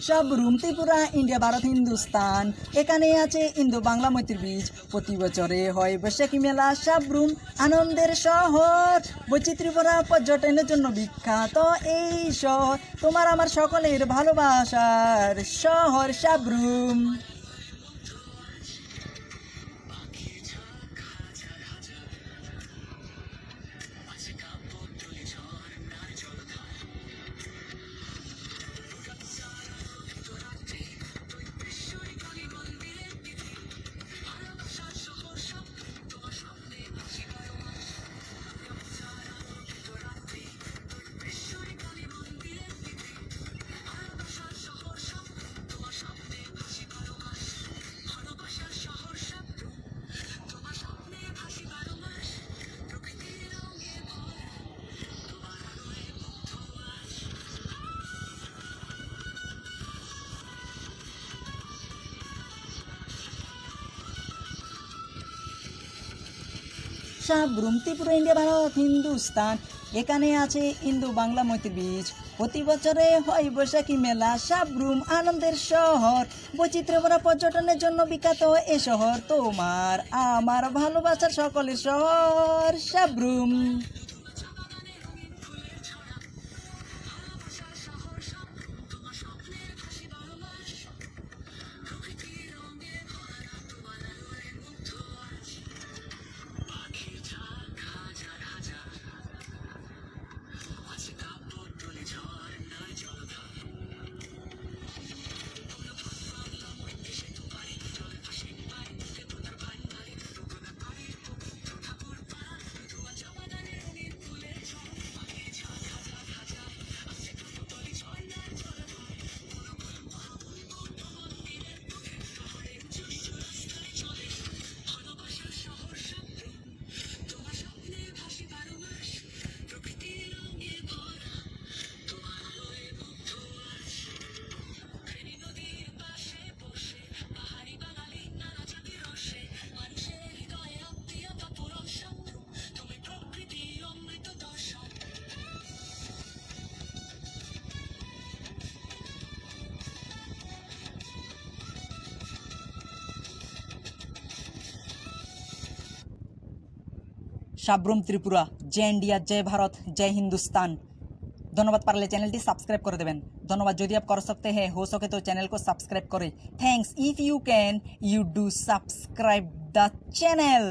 Sabroom Tripura, India, Bharat, Hindustan. এখানে আছে Indo Bangla মৈত্রী বীজ। প্রতি বছরে হয় বৈশাখী মেলা। সাবরুম আনন্দের শহর, বৈচিত্র্য ভরা পর্যটনের জন্য বিখ্যাত এই শহর। তোমার আমার সকলের ভালোবাসার শহর সাবরুম। সাবরুম ত্রিপুরা, ইন্ডিয়া, ভারত, হিন্দুস্তান। এখানে আছে ইন্দো বাংলা মৈত্রী বীজ। প্রতি বছরে হয় বৈশাখী মেলা। সাবরুম আনন্দের শহর, বৈচিত্র্য ভরা পর্যটনের জন্য বিখ্যাত এ শহর। তোমার আমার ভালোবাসার সকলের শহর সাবরুম। সাবরুম ত্রিপুরা। জয় ইন্ডিয়া, জয় ভারত, जय हिंदुस्तान। धन्यवाद। पारले चैनल टी सब्सक्राइब कर देवें। धन्यवाद। यदि आप कर सकते हैं हो सके तो चैनल को सब्सक्राइब करें। Thanks. If you can you do subscribe the channel.